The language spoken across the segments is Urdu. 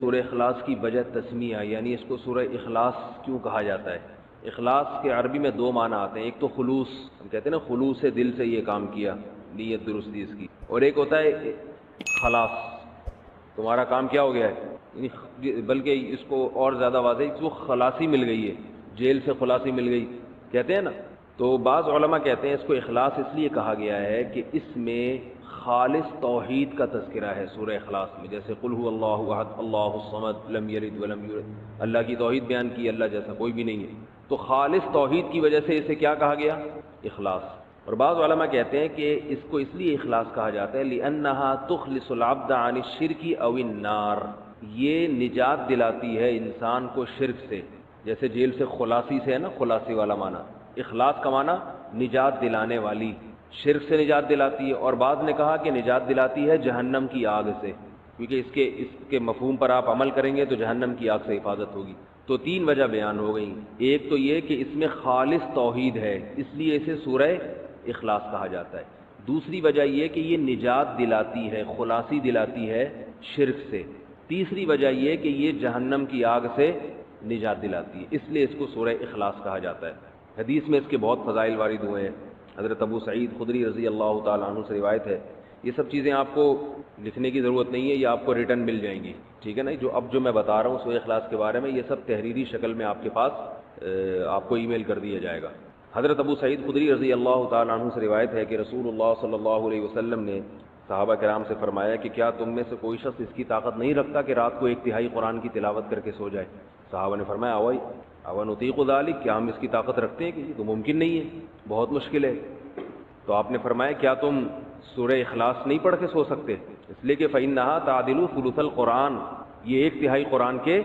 سورہ اخلاص کی وجہ تسمیہ، یعنی اس کو سورہ اخلاص کیوں کہا جاتا ہے؟ اخلاص کے عربی میں دو معنی آتے ہیں، ایک تو خلوص، ہم کہتے ہیں نا خلوص دل سے یہ کام کیا، نیت درستی اس کی، اور ایک ہوتا ہے خلاص، تمہارا کام کیا ہو گیا ہے، یعنی بلکہ اس کو اور زیادہ واضح اس کو خلاصی مل گئی ہے، جیل سے خلاصی مل گئی کہتے ہیں نا۔ تو بعض علماء کہتے ہیں اس کو اخلاص اس لیے کہا گیا ہے کہ اس میں خالص توحید کا تذکرہ ہے سورہ اخلاص میں، جیسے قل هو اللہ احد اللہ الصمد لم یلد ولم یولد، اللہ کی توحید بیان کی، اللہ جیسا کوئی بھی نہیں ہے، تو خالص توحید کی وجہ سے اسے کیا کہا گیا؟ اخلاص۔ اور بعض علماء کہتے ہیں کہ اس کو اس لیے اخلاص کہا جاتا ہے لأنها تخلص العبد عن الشرک او النار، یہ نجات دلاتی ہے انسان کو شرک سے، جیسے جیل سے خلاصی سے ہے نا، خلاصی والا معنی، اخلاص کا معنی نجات دلانے والی، شرک سے نجات دلاتی ہے، اور بعض نے کہا کہ نجات دلاتی ہے جہنم کی آگ سے، کیونکہ اس کے مفہوم پر آپ عمل کریں گے تو جہنم کی آگ سے حفاظت ہوگی۔ تو تین وجہ بیان ہو گئی، ایک تو یہ کہ اس میں خالص توحید ہے اس لیے اسے سورہ اخلاص کہا جاتا ہے، دوسری وجہ یہ کہ یہ نجات دلاتی ہے، خلاصی دلاتی ہے شرک سے، تیسری وجہ یہ کہ یہ جہنم کی آگ سے نجات دلاتی ہے، اس لیے اس کو سورہ اخلاص کہا جاتا ہے۔ حدیث میں اس کے بہت فضائل وارد ہوئے ہیں، حضرت ابو سعید خدری رضی اللہ تعالیٰ عنہ سے روایت ہے، یہ سب چیزیں آپ کو لکھنے کی ضرورت نہیں ہے، یہ آپ کو ریٹن مل جائیں گی، ٹھیک ہے نا، جو میں بتا رہا ہوں سورہ اخلاص کے بارے میں، یہ سب تحریری شکل میں آپ کے پاس آپ کو ای میل کر دیا جائے گا۔ حضرت ابو سعید خدری رضی اللہ تعالیٰ عنہ سے روایت ہے کہ رسول اللہ صلی اللہ علیہ وسلم نے صحابہ کرام سے فرمایا کہ کیا تم میں سے کوئی شخص اس کی طاقت نہیں رکھتا کہ رات کو 1/3 قرآن کی تلاوت کر کے سو جائے؟ صحابہ نے فرمایا اَوَ نُطِيقُ ذَلِكَ، کیا ہم اس کی طاقت رکھتے ہیں؟ کہ یہ تو ممکن نہیں ہے، بہت مشکل ہے۔ تو آپ نے فرمایا کیا تم سورہ اخلاص نہیں پڑھ کے سو سکتے؟ اس لیے کہ فَإِنَّهَا تَعْدِلُ ثُلُثَ الْقُرْآنِ، یہ 1/3 قرآن کے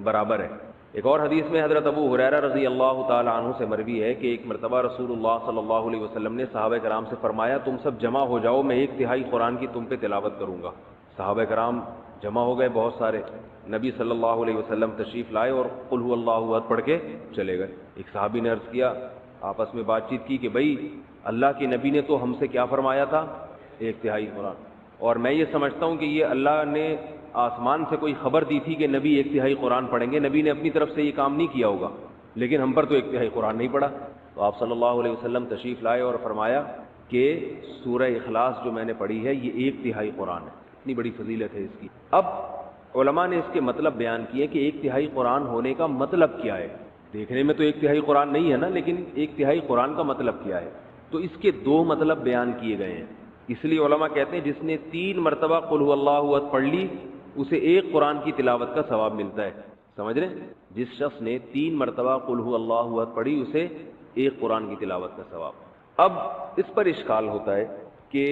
برابر ہے۔ ایک اور حدیث میں حضرت ابو ہریرہ رضی اللہ تعالی عنہ سے مروی ہے کہ ایک مرتبہ رسول اللہ صلی اللہ علیہ وسلم نے صحابہ کرام سے فرمایا تم سب جمع ہو جاؤ، میں 1/3 قرآن کی تم پہ تلاوت کروں گا۔ صحابہ کرام جمع ہو گئے بہت سارے، نبی صلی اللہ علیہ وسلم تشریف لائے اور قل هو اللہ احد پڑھ کے چلے گئے۔ ایک صحابی نے عرض کیا، آپس میں بات چیت کی کہ بھائی اللہ کے نبی نے تو ہم سے کیا فرمایا تھا؟ 1/3 قرآن، اور میں یہ سمجھتا ہوں کہ یہ اللہ نے آسمان سے کوئی خبر دی تھی کہ نبی 1/3 قرآن پڑھیں گے، نبی نے اپنی طرف سے یہ کام نہیں کیا ہوگا، لیکن ہم پر تو 1/3 قرآن نہیں پڑھا۔ تو آپ صلی اللہ علیہ وسلم تشریف لائے اور فرمایا کہ سورہ اخلاص جو میں نے پڑھی ہے یہ 1/3 قرآن ہے، اتنی بڑی فضیلت ہے اس کی۔ اب علماء نے اس کے مطلب بیان کیے کہ 1/3 قرآن ہونے کا مطلب کیا ہے، دیکھنے میں تو 1/3 قرآن نہیں ہے نا، لیکن 1/3 قرآن کا مطلب کیا ہے؟ تو اس کے دو مطلب بیان کیے گئے ہیں، اس لیے علماء کہتے ہیں جس نے 3 مرتبہ قل هو اللہ احد پڑھ لی اسے 1 قرآن کی تلاوت کا ثواب ملتا ہے، سمجھ رہے ہیں؟ جس شخص نے 3 مرتبہ قل هو اللہ احد پڑھی اسے 1 قرآن کی تلاوت کا ثواب۔ اب اس پر اشکال ہوتا ہے کہ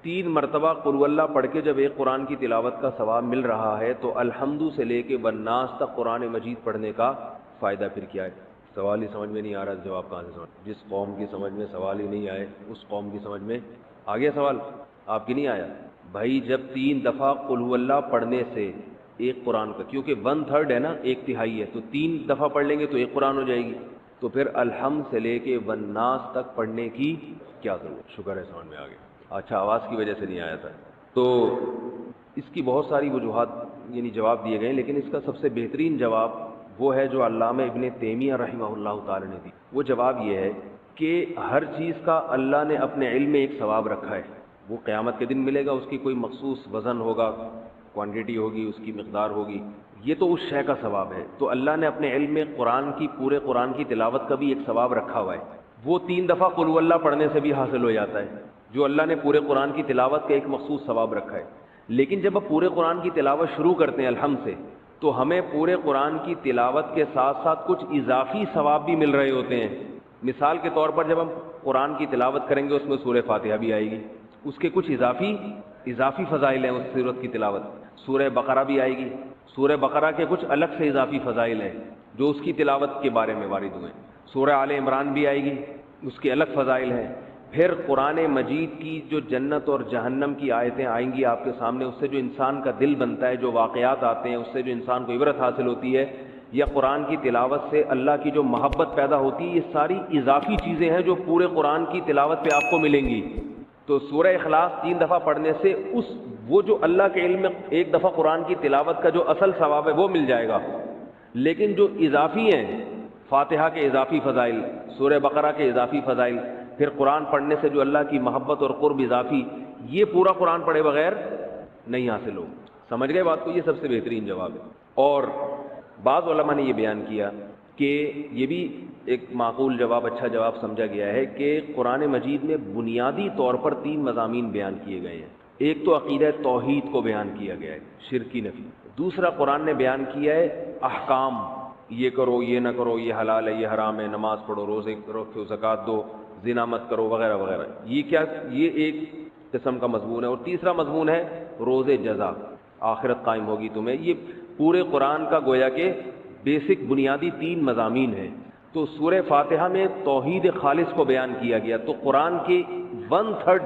3 مرتبہ قل هو اللہ پڑھ کے جب 1 قرآن کی تلاوت کا ثواب مل رہا ہے تو الحمد سے لے کے والناس تک قرآن مجید پڑھنے کا فائدہ پھر کیا ہے؟ سوال ہی سمجھ میں نہیں آ رہا، جواب کہاں سے سمجھ؟ جس قوم کی سمجھ میں سوال ہی نہیں آئے اس قوم کی سمجھ میں آ گیا سوال، آپ کی نہیں آیا؟ بھائی جب 3 دفعہ قل هو اللہ پڑھنے سے 1 قرآن کا، کیونکہ 1/3 ہے نا، 1/3 ہے، تو 3 دفعہ پڑھ لیں گے تو 1 قرآن ہو جائے گی، تو پھر الحمد سے لے کے والناس تک پڑھنے کی کیا ضرورت؟ شکر ہے سمجھ میں آ گیا، اچھا آواز کی وجہ سے نہیں آیا تھا۔ تو اس کی بہت ساری وجوہات یعنی جواب دیے گئے، لیکن اس کا سب سے بہترین جواب وہ ہے جو علامہ ابن تیمیہ رحمہ اللہ تعالی نے دی۔ وہ جواب یہ ہے کہ ہر چیز کا اللہ نے اپنے علم میں ایک ثواب رکھا ہے، وہ قیامت کے دن ملے گا، اس کی کوئی مخصوص وزن ہوگا، کوانٹٹی ہوگی، اس کی مقدار ہوگی، یہ تو اس شے کا ثواب ہے۔ تو اللہ نے اپنے علم میں پورے قرآن کی تلاوت کا بھی ایک ثواب رکھا ہوا ہے، وہ 3 دفعہ قل هو اللہ پڑھنے سے بھی حاصل ہو جاتا ہے، جو اللہ نے پورے قرآن کی تلاوت کا ایک مخصوص ثواب رکھا ہے۔ لیکن جب آپ پورے قرآن کی تلاوت شروع کرتے ہیں الحمد سے، تو ہمیں پورے قرآن کی تلاوت کے ساتھ ساتھ کچھ اضافی ثواب بھی مل رہے ہوتے ہیں۔ مثال کے طور پر جب ہم قرآن کی تلاوت کریں گے اس میں سورہ فاتحہ بھی آئے گی، اس کے کچھ اضافی فضائل ہیں، اس سورت کی تلاوت، سورہ بقرہ بھی آئے گی، سورہ بقرہ کے کچھ الگ سے اضافی فضائل ہیں جو اس کی تلاوت کے بارے میں وارد ہوئے، سورہ آل عمران بھی آئے گی، اس کے الگ فضائل ہیں۔ پھر قرآن مجید کی جو جنت اور جہنم کی آیتیں آئیں گی آپ کے سامنے، اس سے جو انسان کا دل بنتا ہے، جو واقعات آتے ہیں، اس سے جو انسان کو عبرت حاصل ہوتی ہے، یا قرآن کی تلاوت سے اللہ کی جو محبت پیدا ہوتی ہے، یہ ساری اضافی چیزیں ہیں جو پورے قرآن کی تلاوت پہ آپ کو ملیں گی۔ تو سورہ اخلاص 3 دفعہ پڑھنے سے اس وہ جو اللہ کے علم میں ایک دفعہ قرآن کی تلاوت کا جو اصل ثواب ہے وہ مل جائے گا، لیکن جو اضافی ہیں، فاتحہ کے اضافی فضائل، سورہ بقرہ کے اضافی فضائل، پھر قرآن پڑھنے سے جو اللہ کی محبت اور قرب اضافی، یہ پورا قرآن پڑھے بغیر نہیں حاصل ہو۔ سمجھ گئے بات کو؟ یہ سب سے بہترین جواب ہے۔ اور بعض علماء نے یہ بیان کیا کہ یہ بھی ایک معقول جواب، اچھا جواب سمجھا گیا ہے کہ قرآن مجید میں بنیادی طور پر 3 مضامین بیان کیے گئے ہیں۔ ایک تو عقیدہ توحید کو بیان کیا گیا ہے، شرک کی نفی۔ دوسرا قرآن نے بیان کیا ہے احکام، یہ کرو، یہ نہ کرو، یہ حلال ہے، یہ حرام ہے، نماز پڑھو، روزے رکھو، زکوٰۃ دو، زنا مت کرو، وغیرہ وغیرہ۔ یہ ایک قسم کا مضمون ہے۔ اور تیسرا مضمون ہے روز جزا، آخرت قائم ہوگی تمہیں۔ یہ پورے قرآن کا گویا کہ بیسک بنیادی 3 مضامین ہیں۔ تو سورہ فاتحہ میں توحید خالص کو بیان کیا گیا، تو قرآن کے 1/3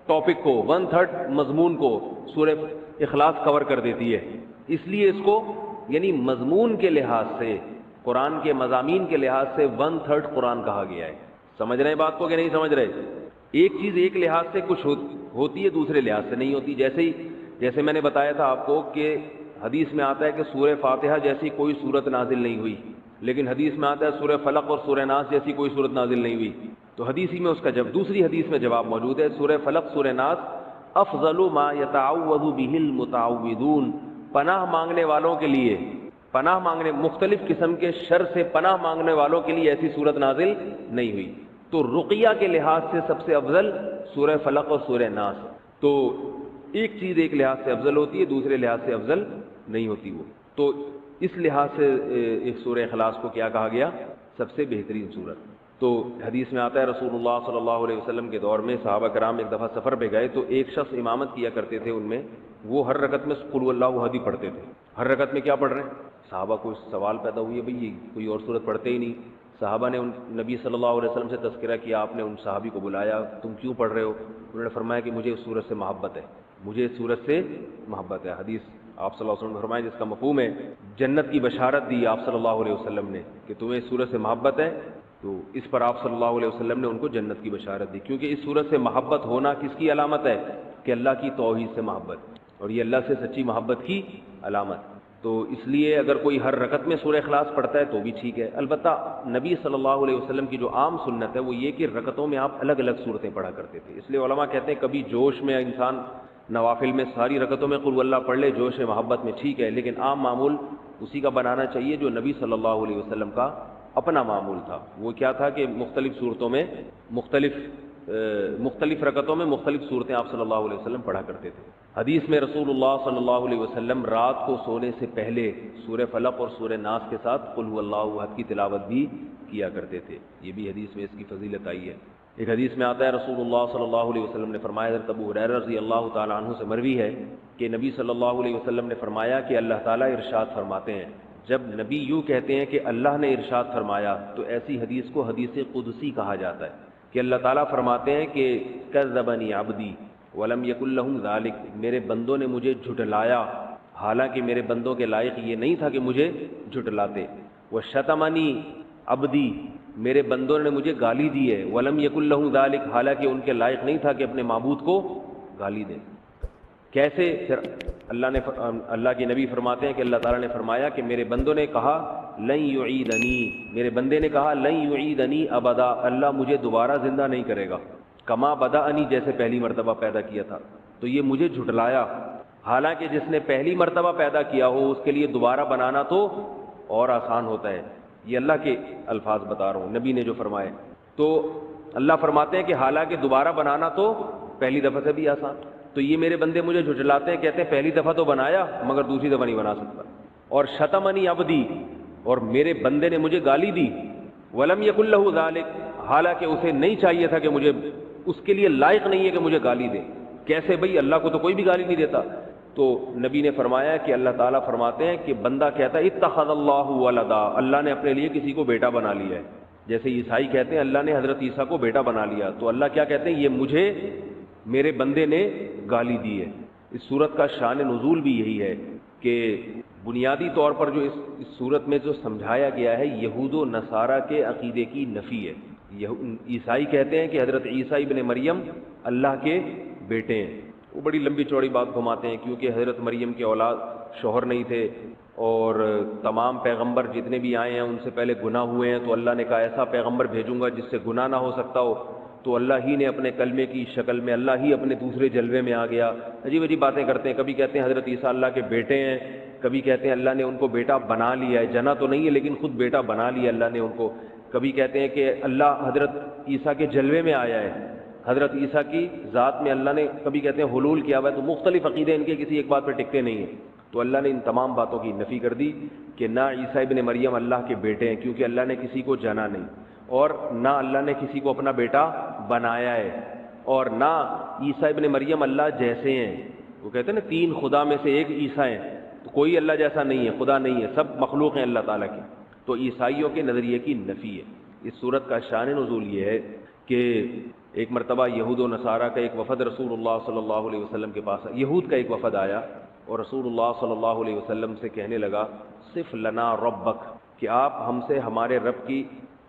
ٹاپک کو، 1/3 مضمون کو سورہ اخلاص کور کر دیتی ہے۔ اس لیے اس کو یعنی مضمون کے لحاظ سے، قرآن کے مضامین کے لحاظ سے 1/3 قرآن کہا گیا ہے۔ سمجھ رہے ہیں بات کو کہ نہیں سمجھ رہے؟ ایک چیز ایک لحاظ سے کچھ ہوتی ہے، دوسرے لحاظ سے نہیں ہوتی۔ جیسے میں نے بتایا تھا آپ کو کہ حدیث میں آتا ہے کہ سورہ فاتحہ جیسی کوئی صورت نازل نہیں ہوئی، لیکن حدیث میں آتا ہے سورہ فلق اور سورہ ناس جیسی کوئی صورت نازل نہیں ہوئی۔ تو حدیثی میں اس کا دوسری حدیث میں جواب موجود ہے، سورہ فلق سورہ ناس افضل ما یتعوذ به المتعوذون، پناہ مانگنے والوں کے لیے، پناہ مانگنے، مختلف قسم کے شر سے پناہ مانگنے والوں کے لیے ایسی صورت نازل نہیں ہوئی۔ تو رقیہ کے لحاظ سے سب سے افضل سورہ فلق اور سورہ ناس۔ تو ایک چیز ایک لحاظ سے افضل ہوتی ہے، دوسرے لحاظ سے افضل نہیں ہوتی وہ۔ تو اس لحاظ سے ایک سورہ اخلاص کو کیا کہا گیا؟ سب سے بہترین سورت۔ تو حدیث میں آتا ہے رسول اللہ صلی اللہ علیہ وسلم کے دور میں صحابہ کرام ایک دفعہ سفر پہ گئے، تو ایک شخص امامت کیا کرتے تھے ان میں، وہ ہر رکعت میں قل اللہ احد ہی پڑھتے تھے۔ ہر رکعت میں کیا پڑھ رہے ہیں؟ صحابہ کو سوال پیدا ہوئی ہے، بھئی یہ کوئی اور سورت پڑھتے ہی نہیں۔ صحابہ نے نبی صلی اللہ علیہ وسلم سے تذکرہ کیا، آپ نے ان صحابی کو بلایا، تم کیوں پڑھ رہے ہو؟ انہوں نے فرمایا کہ مجھے اس سورت سے محبت ہے، مجھے اس سورت سے محبت ہے۔ حدیث آپ صلی اللہ علیہ وسلم نے فرمایا جس کا مفہوم ہے جنت کی بشارت دی آپ صلی اللہ علیہ وسلم نے کہ تمہیں اس سورت سے محبت ہے، تو اس پر آپ صلی اللہ علیہ وسلم نے ان کو جنت کی بشارت دی، کیونکہ اس سورت سے محبت ہونا کس کی علامت ہے؟ کہ اللہ کی توحید سے محبت، اور یہ اللہ سے سچی محبت کی علامت۔ تو اس لیے اگر کوئی ہر رکعت میں سورہ اخلاص پڑھتا ہے تو بھی ٹھیک ہے۔ البتہ نبی صلی اللہ علیہ وسلم کی جو عام سنت ہے وہ یہ کہ رکعتوں میں آپ الگ الگ صورتیں پڑھا کرتے تھے۔ اس لیے علماء کہتے ہیں کبھی جوش میں انسان نوافل میں ساری رکعتوں میں قل اللہ پڑھ لے، جوش محبت میں، ٹھیک ہے، لیکن عام معمول اسی کا بنانا چاہیے جو نبی صلی اللہ علیہ وسلم کا اپنا معمول تھا۔ وہ کیا تھا کہ مختلف صورتوں میں مختلف رکعتوں میں مختلف صورتیں آپ صلی اللہ علیہ وسلم پڑھا کرتے تھے۔ حدیث میں رسول اللہ صلی اللہ علیہ وسلم رات کو سونے سے پہلے سورہ فلق اور سورہ ناس کے ساتھ قل هو اللہ احد کی تلاوت بھی کیا کرتے تھے۔ یہ بھی حدیث میں اس کی فضیلت آئی ہے۔ ایک حدیث میں آتا ہے رسول اللہ صلی اللہ علیہ وسلم نے فرمایا، حضرت ابو ہریرہ رضی اللہ تعالیٰ عنہ سے مروی ہے کہ نبی صلی اللہ علیہ وسلم نے فرمایا کہ اللہ تعالیٰ ارشاد فرماتے ہیں، جب نبی یوں کہتے ہیں کہ اللہ نے ارشاد فرمایا، تو ایسی حدیث کو حدیث قدسی کہا جاتا ہے کہ اللہ تعالیٰ فرماتے ہیں کہ کذبنی عبدی ولم یکن لہم ذالک، میرے بندوں نے مجھے جھٹلایا، حالانکہ میرے بندوں کے لائق یہ نہیں تھا کہ مجھے جھٹلاتے۔ وشتمنی عبدی، میرے بندوں نے مجھے گالی دی ہے، ولم یکن لہم ذالک، حالانکہ ان کے لائق نہیں تھا کہ اپنے معبود کو گالی دیں۔ کیسے؟ پھر اللہ کے نبی فرماتے ہیں کہ اللہ تعالیٰ نے فرمایا کہ میرے بندوں نے کہا لن یعیدنی، میرے بندے نے کہا لن یعیدنی ابدا، اللہ مجھے دوبارہ زندہ نہیں کرے گا، کما بدأنی، جیسے پہلی مرتبہ پیدا کیا تھا۔ تو یہ مجھے جھٹلایا، حالانکہ جس نے پہلی مرتبہ پیدا کیا ہو اس کے لیے دوبارہ بنانا تو اور آسان ہوتا ہے۔ یہ اللہ کے الفاظ بتا رہا ہوں، نبی نے جو فرمائے۔ تو اللہ فرماتے ہیں کہ حالانکہ دوبارہ بنانا تو پہلی دفعہ سے بھی آسان، تو یہ میرے بندے مجھے جھٹلاتے ہیں، کہتے ہیں پہلی دفعہ تو بنایا مگر دوسری دفعہ نہیں بنا سکتا۔ اور شتمنی عبدی، اور میرے بندے نے مجھے گالی دی، ولم یکن لہ ذالک، حالانکہ اسے نہیں چاہیے تھا کہ مجھے، اس کے لیے لائق نہیں ہے کہ مجھے گالی دے۔ کیسے بھئی؟ اللہ کو تو کوئی بھی گالی نہیں دیتا۔ تو نبی نے فرمایا کہ اللہ تعالیٰ فرماتے ہیں کہ بندہ کہتا ہے اتخذ اللہ ولدا، اللہ نے اپنے لیے کسی کو بیٹا بنا لیا ہے۔ جیسے عیسائی کہتے ہیں اللہ نے حضرت عیسیٰ کو بیٹا بنا لیا، تو اللہ کیا کہتے ہیں؟ یہ مجھے میرے بندے نے گالی دی ہے۔ اس صورت کا شان نزول بھی یہی ہے کہ بنیادی طور پر جو اس صورت میں جو سمجھایا گیا ہے یہود و نصارہ کے عقیدے کی نفی ہے۔ عیسائی کہتے ہیں کہ حضرت عیسیٰ ابن مریم اللہ کے بیٹے ہیں، وہ بڑی لمبی چوڑی بات گھماتے ہیں، کیونکہ حضرت مریم کے اولاد شوہر نہیں تھے، اور تمام پیغمبر جتنے بھی آئے ہیں ان سے پہلے گناہ ہوئے ہیں، تو اللہ نے کہا ایسا پیغمبر بھیجوں گا جس سے گناہ نہ ہو سکتا ہو، تو اللہ ہی نے اپنے کلمے کی شکل میں، اللہ ہی اپنے دوسرے جلوے میں آ گیا۔ عجیب عجیب باتیں کرتے ہیں، کبھی کہتے ہیں حضرت عیسیٰ اللہ کے بیٹے ہیں، کبھی کہتے ہیں اللہ نے ان کو بیٹا بنا لیا ہے، جنا تو نہیں ہے لیکن خود بیٹا بنا لیا اللہ نے ان کو، کبھی کہتے ہیں کہ اللہ حضرت عیسیٰ کے جلوے میں آیا ہے، حضرت عیسیٰ کی ذات میں اللہ نے، کبھی کہتے ہیں حلول کیا ہوا ہے۔ تو مختلف عقیدے ان کے کسی ایک بات پہ ٹکتے نہیں ہیں، تو اللہ نے ان تمام باتوں کی نفی کر دی کہ نہ عیسیٰ ابن مریم اللہ کے بیٹے ہیں، کیونکہ اللہ نے کسی کو جنا نہیں، اور نہ اللہ نے کسی کو اپنا بیٹا بنایا ہے، اور نہ عیسیٰ ابن مریم اللہ جیسے ہیں۔ وہ کہتے ہیں نا تین خدا میں سے ایک عیسیٰ ہیں، تو کوئی اللہ جیسا نہیں ہے، خدا نہیں ہے، سب مخلوق ہیں اللہ تعالیٰ کی۔ تو عیسائیوں کے نظریے کی نفی ہے۔ اس صورت کا شان نزول یہ ہے کہ ایک مرتبہ یہود و نصارہ کا ایک وفد رسول اللہ صلی اللہ علیہ وسلم کے پاس، یہود کا ایک وفد آیا اور رسول اللہ صلی اللہ علیہ وسلم سے کہنے لگا صف لنا ربک، کہ آپ ہم سے ہمارے رب کی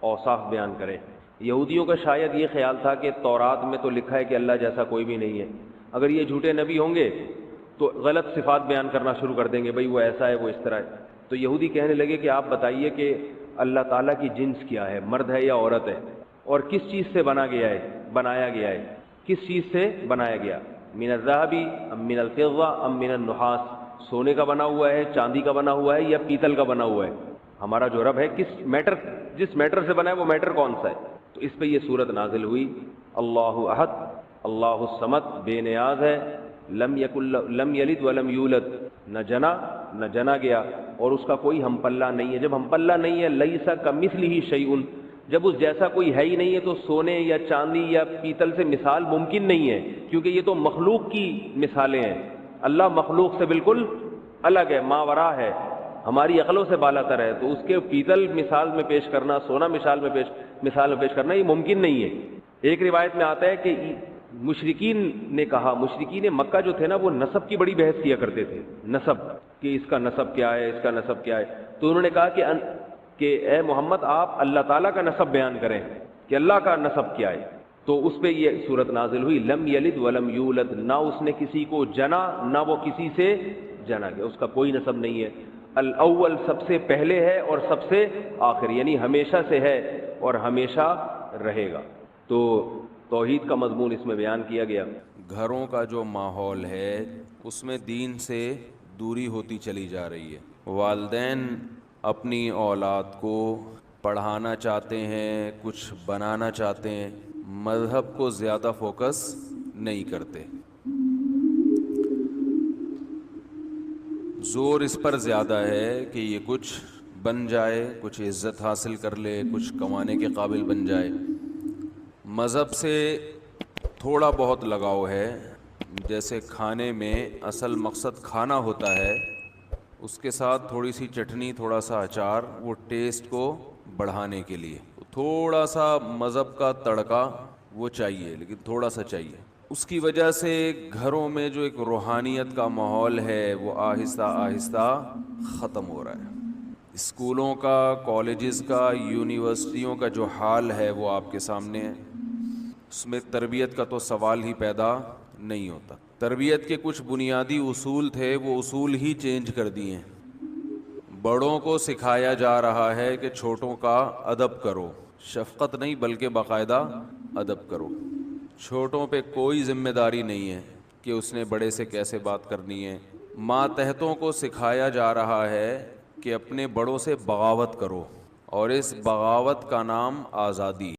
اوصاف بیان کریں۔ یہودیوں کا شاید یہ خیال تھا کہ تورات میں تو لکھا ہے کہ اللہ جیسا کوئی بھی نہیں ہے، اگر یہ جھوٹے نبی ہوں گے تو غلط صفات بیان کرنا شروع کر دیں گے، بھئی وہ ایسا ہے، وہ اس طرح ہے۔ تو یہودی کہنے لگے کہ آپ بتائیے کہ اللہ تعالیٰ کی جنس کیا ہے، مرد ہے یا عورت ہے، اور کس چیز سے بنایا گیا ہے، کس چیز سے بنایا گیا، من الذهب ام من الفضة ام من النحاس، سونے کا بنا ہوا ہے، چاندی کا بنا ہوا ہے یا پیتل کا بنا ہوا ہے، ہمارا جو رب ہے جس میٹر سے بنا ہے وہ میٹر کون سا ہے۔ تو اس پہ یہ صورت نازل ہوئی، اللہ احد اللہ الصمد، بے نیاز ہے، لم یلد ولم یولد، نہ جنا گیا اور اس کا کوئی ہم پلہ نہیں ہے۔ جب ہم پلہ نہیں ہے، لیس کمثلہ شیء، جب اس جیسا کوئی ہے ہی نہیں ہے، تو سونے یا چاندی یا پیتل سے مثال ممکن نہیں ہے، کیونکہ یہ تو مخلوق کی مثالیں ہیں، اللہ مخلوق سے بالکل الگ ہے، ماورا ہے، ہماری عقلوں سے بالا تر ہے، تو اس کے پیتل مثال میں پیش کرنا، سونا مثال میں پیش کرنا یہ ممکن نہیں ہے۔ ایک روایت میں آتا ہے کہ مشرکین نے کہا، مشرکین مکہ جو تھے نا وہ نسب کی بڑی بحث کیا کرتے تھے، نسب کہ اس کا نسب کیا ہے، اس کا نسب کیا ہے، تو انہوں نے کہا کہ اے محمد آپ اللہ تعالیٰ کا نسب بیان کریں کہ اللہ کا نسب کیا ہے۔ تو اس پہ یہ صورت نازل ہوئی، لم یلد ولم یولد، نہ اس نے کسی کو جنا نہ وہ کسی سے جنا گیا، اس کا کوئی نسب نہیں ہے، الاول سب سے پہلے ہے اور سب سے آخر، یعنی ہمیشہ سے ہے اور ہمیشہ رہے گا۔ تو توحید کا مضمون اس میں بیان کیا گیا۔ گھروں کا جو ماحول ہے اس میں دین سے دوری ہوتی چلی جا رہی ہے، والدین اپنی اولاد کو پڑھانا چاہتے ہیں، کچھ بنانا چاہتے ہیں، مذہب کو زیادہ فوکس نہیں کرتے، زور اس پر زیادہ ہے کہ یہ کچھ بن جائے، کچھ عزت حاصل کر لے، کچھ کمانے کے قابل بن جائے۔ مذہب سے تھوڑا بہت لگاؤ ہے، جیسے کھانے میں اصل مقصد کھانا ہوتا ہے، اس کے ساتھ تھوڑی سی چٹنی، تھوڑا سا اچار، وہ ٹیسٹ کو بڑھانے کے لیے تھوڑا سا مذہب کا تڑکا وہ چاہیے، لیکن تھوڑا سا چاہیے۔ اس کی وجہ سے گھروں میں جو ایک روحانیت کا ماحول ہے وہ آہستہ آہستہ ختم ہو رہا ہے۔ اسکولوں کا، کالجز کا، یونیورسٹیوں کا جو حال ہے وہ آپ کے سامنے ہے، اس میں تربیت کا تو سوال ہی پیدا نہیں ہوتا۔ تربیت کے کچھ بنیادی اصول تھے، وہ اصول ہی چینج کر دیے ہیں۔ بڑوں کو سکھایا جا رہا ہے کہ چھوٹوں کا ادب کرو، شفقت نہیں بلکہ باقاعدہ ادب کرو۔ چھوٹوں پہ کوئی ذمہ داری نہیں ہے کہ اس نے بڑے سے کیسے بات کرنی ہے۔ ماتحتوں کو سکھایا جا رہا ہے کہ اپنے بڑوں سے بغاوت کرو، اور اس بغاوت کا نام آزادی۔